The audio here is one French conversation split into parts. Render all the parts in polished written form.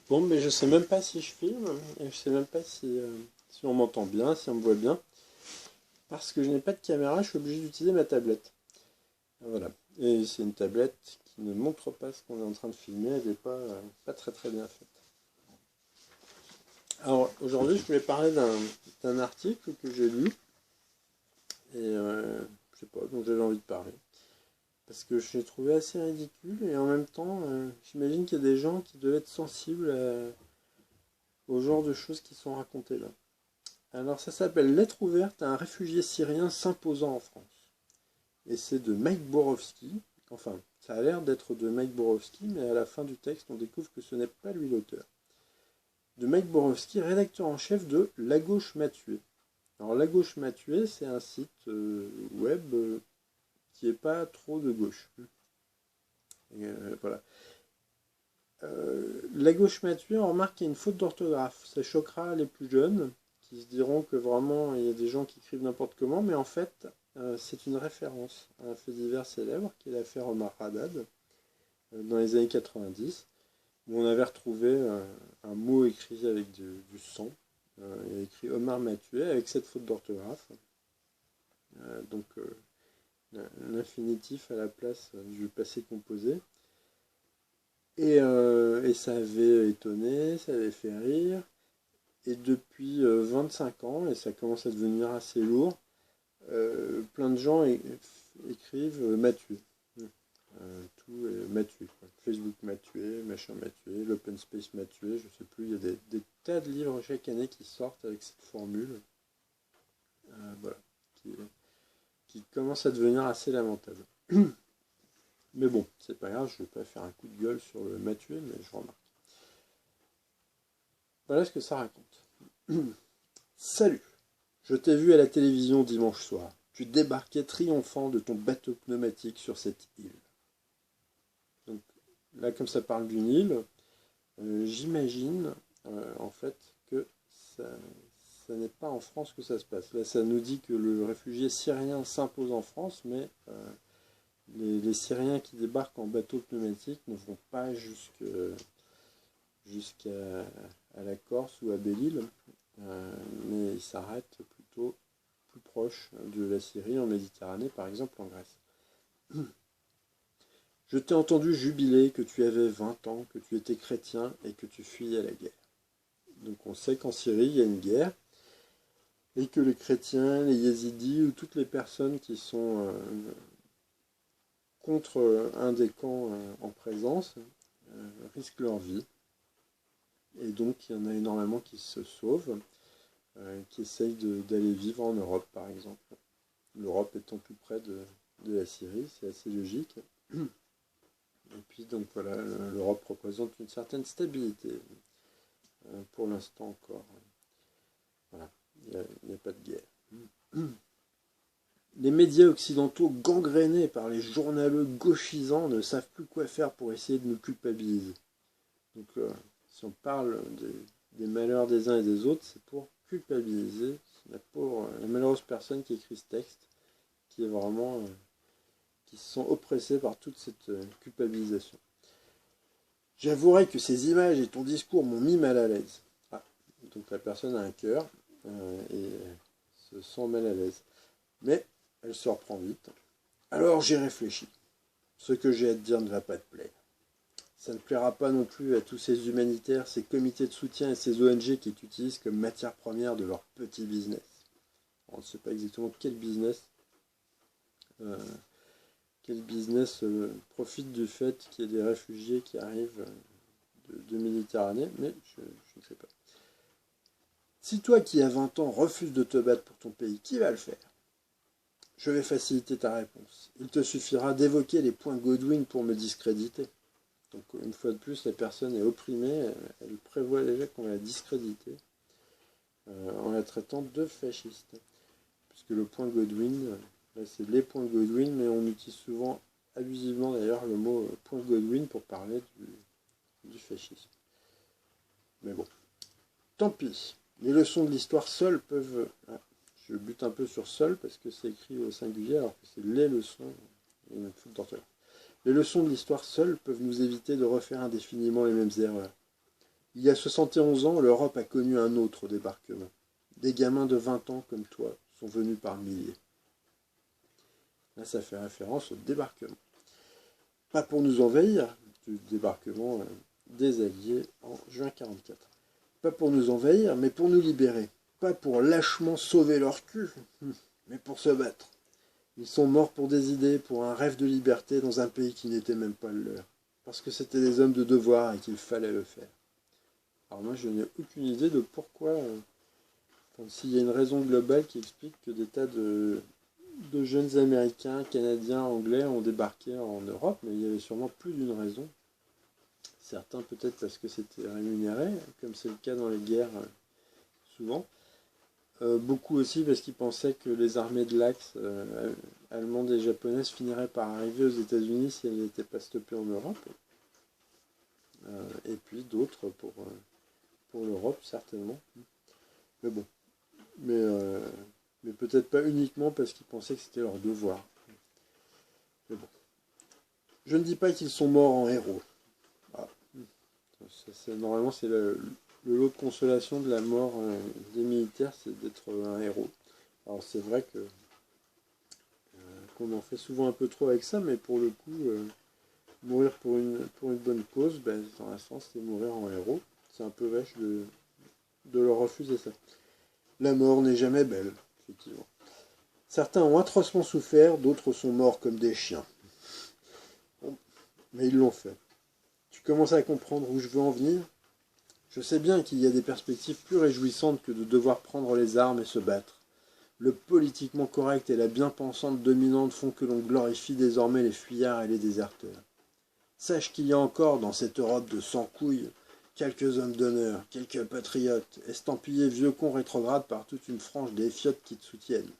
Bon, mais je sais même pas si je filme, et je sais même pas si on m'entend bien, si on me voit bien. Parce que je n'ai pas de caméra, je suis obligé d'utiliser ma tablette. Voilà. Et c'est une tablette qui ne montre pas ce qu'on est en train de filmer, elle n'est pas très très bien faite. Alors aujourd'hui, je voulais parler d'un article que j'ai lu, et je sais pas, dont j'avais envie de parler. Parce que je l'ai trouvé assez ridicule, et en même temps, j'imagine qu'il y a des gens qui doivent être sensibles au genre de choses qui sont racontées là. Alors ça s'appelle Lettre ouverte à un réfugié syrien s'imposant en France. Et c'est de Mike Borowski. Enfin, ça a l'air d'être de Mike Borowski, mais à la fin du texte, on découvre que ce n'est pas lui l'auteur. De Mike Borowski, rédacteur en chef de La Gauche m'a tué. Alors La Gauche m'a tué, c'est un site web qui n'est pas trop de gauche. Voilà. La Gauche m'a tué, on remarque qu'il y a une faute d'orthographe. Ça choquera les plus jeunes, qui se diront que vraiment il y a des gens qui écrivent n'importe comment, mais en fait c'est une référence à un fait divers célèbre qui est l'affaire Omar Haddad dans les années 90, où on avait retrouvé un mot écrit avec du sang. Il y a écrit Omar m'a tué avec cette faute d'orthographe. Donc l'infinitif à la place du passé composé. Et ça avait étonné, ça avait fait rire. Et depuis 25 ans, et ça commence à devenir assez lourd, plein de gens écrivent m'a tué. Tout est m'a tué. Facebook m'a tué, machin m'a tué, l'open space m'a tué, je sais plus. Il y a des tas de livres chaque année qui sortent avec cette formule. Voilà. Qui commence à devenir assez lamentable. Mais bon, c'est pas grave, je vais pas faire un coup de gueule sur le m'a tué, mais je remarque. Voilà ce que ça raconte. Salut! Je t'ai vu à la télévision dimanche soir. Tu débarquais triomphant de ton bateau pneumatique sur cette île. Donc là, comme ça parle d'une île, j'imagine en fait que ça n'est pas en France que ça se passe. Là, ça nous dit que le réfugié syrien s'impose en France, mais les Syriens qui débarquent en bateau pneumatique ne vont pas jusqu'à la Corse ou à Belle-Île, mais ils s'arrêtent plutôt plus proche de la Syrie, en Méditerranée, par exemple en Grèce. Je t'ai entendu jubiler que tu avais 20 ans, que tu étais chrétien et que tu fuyais la guerre. Donc on sait qu'en Syrie, il y a une guerre, et que les chrétiens, les yézidis, ou toutes les personnes qui sont contre un des camps en présence, risquent leur vie. Et donc il y en a énormément qui se sauvent, qui essayent d'aller vivre en Europe, par exemple. L'Europe étant plus près de la Syrie, c'est assez logique. Et puis donc voilà, l'Europe représente une certaine stabilité, pour l'instant encore. Voilà, il n'y a pas de guerre. Les médias occidentaux gangrénés par les journaleux gauchisants ne savent plus quoi faire pour essayer de nous culpabiliser. Donc si on parle des malheurs des uns et des autres, c'est pour culpabiliser la malheureuse personne qui écrit ce texte, qui est vraiment qui se sont oppressés par toute cette culpabilisation. J'avouerai que ces images et ton discours m'ont mis mal à l'aise. Ah, donc la personne a un cœur et se sent mal à l'aise. Mais elle se reprend vite. Alors j'ai réfléchi. Ce que j'ai à te dire ne va pas te plaire. Ça ne plaira pas non plus à tous ces humanitaires, ces comités de soutien et ces ONG qui t'utilisent comme matière première de leur petit business. On ne sait pas exactement quel business profite du fait qu'il y ait des réfugiés qui arrivent de Méditerranée, mais je ne sais pas. Si toi qui as 20 ans refuses de te battre pour ton pays, qui va le faire? Je vais faciliter ta réponse. Il te suffira d'évoquer les points Godwin pour me discréditer. Donc une fois de plus, la personne est opprimée, elle prévoit déjà qu'on va la discréditer en la traitant de fasciste. Puisque le point Godwin, là c'est les points Godwin, mais on utilise souvent, abusivement d'ailleurs, le mot point Godwin pour parler du fascisme. Mais bon, tant pis. Les leçons de l'histoire seules peuvent... je bute un peu sur seul parce que c'est écrit au singulier alors que c'est les leçons. Il y a une faute d'orthographe. Les leçons de l'histoire seules peuvent nous éviter de refaire indéfiniment les mêmes erreurs. Il y a 71 ans, l'Europe a connu un autre débarquement. Des gamins de 20 ans comme toi sont venus par milliers. Là, ça fait référence au débarquement. Pas pour nous envahir, du débarquement des Alliés en juin 1944. Pas pour nous envahir, mais pour nous libérer. Pas pour lâchement sauver leur cul, mais pour se battre. Ils sont morts pour des idées, pour un rêve de liberté dans un pays qui n'était même pas le leur. Parce que c'était des hommes de devoir et qu'il fallait le faire. Alors moi, je n'ai aucune idée de pourquoi, s'il y a une raison globale qui explique que des tas de jeunes Américains, Canadiens, Anglais ont débarqué en Europe, mais il y avait sûrement plus d'une raison. Certains peut-être parce que c'était rémunéré, comme c'est le cas dans les guerres souvent. Beaucoup aussi parce qu'ils pensaient que les armées de l'Axe allemandes et japonaises finiraient par arriver aux États-Unis si elles n'étaient pas stoppées en Europe. Et puis d'autres pour l'Europe, certainement. Mais bon. Mais peut-être pas uniquement parce qu'ils pensaient que c'était leur devoir. Mais bon. Je ne dis pas qu'ils sont morts en héros. Ah. Normalement, c'est le lot de consolation de la mort des militaires, c'est d'être un héros. Alors c'est vrai que qu'on en fait souvent un peu trop avec ça, mais pour le coup, mourir pour une bonne cause, ben, dans un sens, c'est mourir en héros. C'est un peu vache de leur refuser ça. La mort n'est jamais belle, effectivement. Certains ont atrocement souffert, d'autres sont morts comme des chiens. Bon, mais ils l'ont fait. Tu commences à comprendre où je veux en venir ? Je sais bien qu'il y a des perspectives plus réjouissantes que de devoir prendre les armes et se battre. Le politiquement correct et la bien-pensante dominante font que l'on glorifie désormais les fuyards et les déserteurs. Sache qu'il y a encore dans cette Europe de sans-couilles quelques hommes d'honneur, quelques patriotes, estampillés vieux cons rétrogrades par toute une frange des fiottes qui te soutiennent.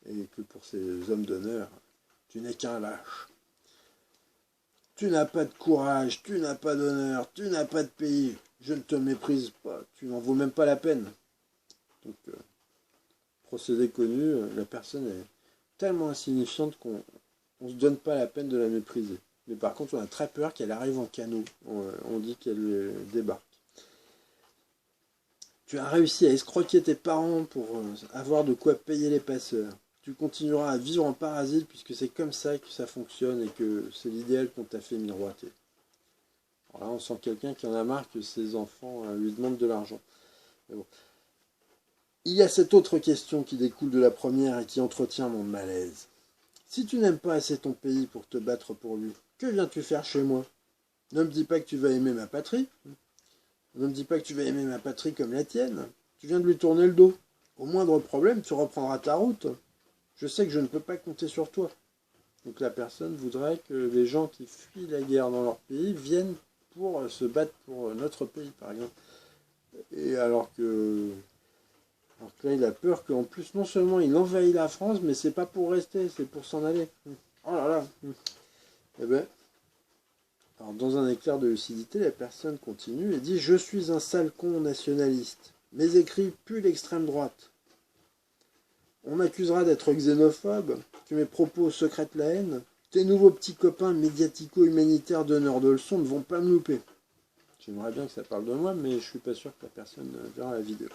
Et que pour ces hommes d'honneur, tu n'es qu'un lâche. Tu n'as pas de courage, tu n'as pas d'honneur, tu n'as pas de pays. Je ne te méprise pas, tu n'en vaux même pas la peine. Donc, procédé connu, la personne est tellement insignifiante qu'on ne se donne pas la peine de la mépriser. Mais par contre, on a très peur qu'elle arrive en canot. On dit qu'elle débarque. Tu as réussi à escroquer tes parents pour avoir de quoi payer les passeurs. Tu continueras à vivre en parasite puisque c'est comme ça que ça fonctionne et que c'est l'idéal qu'on t'a fait miroiter. Alors là, on sent quelqu'un qui en a marre que ses enfants lui demandent de l'argent. Mais bon. Il y a cette autre question qui découle de la première et qui entretient mon malaise. Si tu n'aimes pas assez ton pays pour te battre pour lui, que viens-tu faire chez moi ? Ne me dis pas que tu vas aimer ma patrie. Ne me dis pas que tu vas aimer ma patrie comme la tienne. Tu viens de lui tourner le dos. Au moindre problème, tu reprendras ta route. Je sais que je ne peux pas compter sur toi. Donc la personne voudrait que les gens qui fuient la guerre dans leur pays viennent pour se battre pour notre pays, par exemple. Et alors que là, il a peur qu'en plus, non seulement il envahit la France, mais c'est pas pour rester, c'est pour s'en aller. Oh là là. Eh ben, alors dans un éclair de lucidité, la personne continue et dit « Je suis un sale con nationaliste. Mes écrits puent l'extrême droite. On m'accusera d'être xénophobe, que mes propos secrètent la haine. Tes nouveaux petits copains médiatico-humanitaires donneurs de leçons ne vont pas me louper. » J'aimerais bien que ça parle de moi, mais je suis pas sûr que la personne verra la vidéo.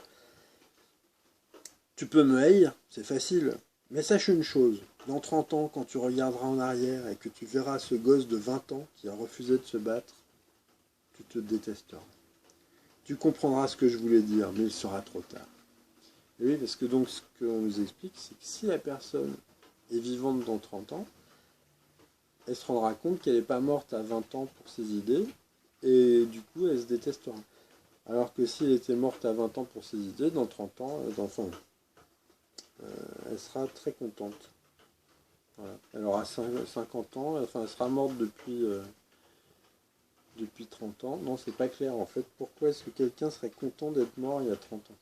Tu peux me haïr, c'est facile. Mais sache une chose, dans 30 ans, quand tu regarderas en arrière et que tu verras ce gosse de 20 ans qui a refusé de se battre, tu te détesteras. Tu comprendras ce que je voulais dire, mais il sera trop tard. Et oui, parce que donc ce qu'on nous explique, c'est que si la personne est vivante dans 30 ans, elle se rendra compte qu'elle n'est pas morte à 20 ans pour ses idées, et du coup elle se détestera. Alors que si elle était morte à 20 ans pour ses idées, dans 30 ans, elle sera très contente. Voilà. Elle aura 50 ans, enfin elle sera morte depuis 30 ans. Non, c'est pas clair en fait. Pourquoi est-ce que quelqu'un serait content d'être mort il y a 30 ans ?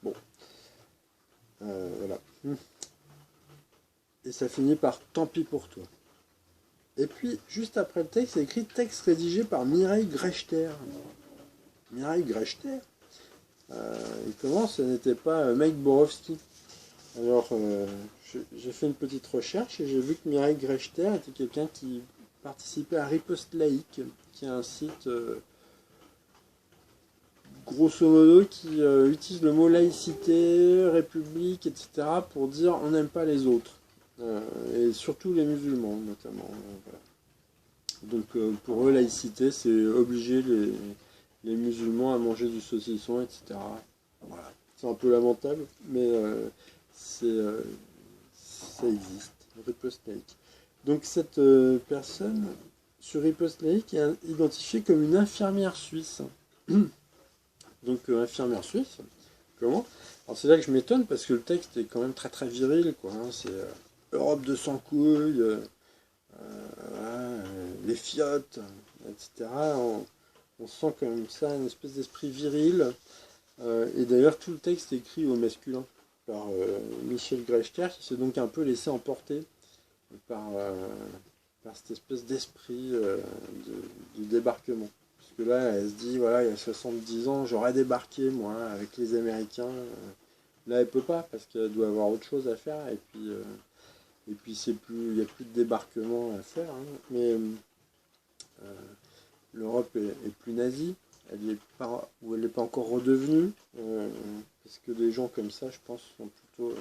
Bon. Voilà. Et ça finit par tant pis pour toi. Et puis, juste après le texte, c'est écrit texte rédigé par Mireille Grechter. Mireille Grechter, il commence, ce n'était pas Mike Borowski. Alors, j'ai fait une petite recherche et j'ai vu que Mireille Grechter était quelqu'un qui participait à Riposte Laïque, qui est un site grosso modo, qui utilisent le mot laïcité, république, etc. pour dire on n'aime pas les autres. Et surtout les musulmans, notamment. Voilà. Donc pour eux, laïcité, c'est obliger les musulmans à manger du saucisson, etc. Voilà. C'est un peu lamentable, mais ça existe. Riposte laïque. Donc cette personne sur Riposte laïque est identifiée comme une infirmière suisse. Donc infirmière suisse, comment? Alors c'est là que je m'étonne parce que le texte est quand même très très viril, quoi. Hein. C'est Europe de sans couilles, les fiottes, etc. On sent comme ça une espèce d'esprit viril. Et d'ailleurs tout le texte est écrit au masculin par Michel Grechter qui s'est donc un peu laissé emporter par cette espèce d'esprit du débarquement. Parce que là, elle se dit, voilà, il y a 70 ans, j'aurais débarqué, moi, avec les Américains. Là, elle peut pas, parce qu'elle doit avoir autre chose à faire, et puis c'est plus, il n'y a plus de débarquement à faire. Hein. Mais l'Europe est plus nazie, elle n'est pas, ou elle n'est pas encore redevenue, parce que des gens comme ça, je pense, sont plutôt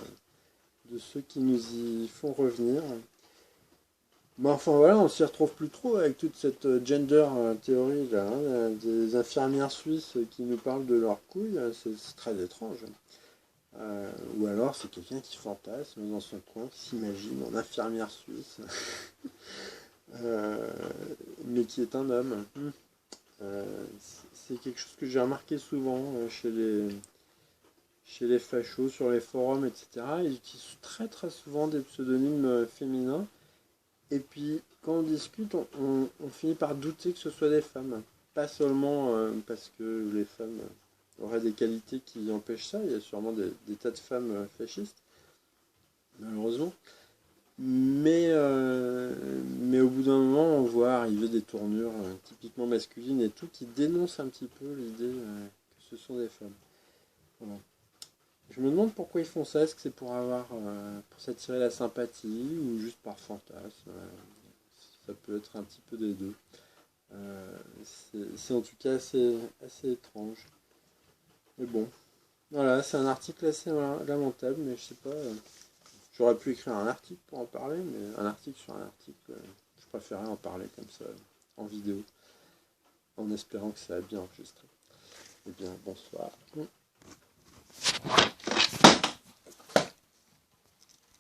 de ceux qui nous y font revenir. Mais enfin voilà, on s'y retrouve plus trop avec toute cette gender théorie là, hein, des infirmières suisses qui nous parlent de leurs couilles, c'est très étrange. Ou alors c'est quelqu'un qui fantasme dans son coin, qui s'imagine en infirmière suisse, mais qui est un homme. C'est quelque chose que j'ai remarqué souvent chez les fachos, sur les forums, etc. Ils utilisent très très souvent des pseudonymes féminins. Et puis, quand on discute, on finit par douter que ce soit des femmes. Pas seulement parce que les femmes auraient des qualités qui empêchent ça, il y a sûrement des tas de femmes fascistes, malheureusement. Mais au bout d'un moment, on voit arriver des tournures typiquement masculines et tout qui dénoncent un petit peu l'idée que ce sont des femmes. Voilà. Je me demande pourquoi ils font ça. Est-ce que c'est pour pour s'attirer la sympathie ou juste par fantasme? Ça peut être un petit peu des deux. C'est en tout cas assez étrange. Mais bon, voilà, c'est un article assez lamentable, mais je sais pas. J'aurais pu écrire un article pour en parler, mais un article sur un article, je préférais en parler comme ça, en vidéo, en espérant que ça a bien enregistré. Eh bien, bonsoir.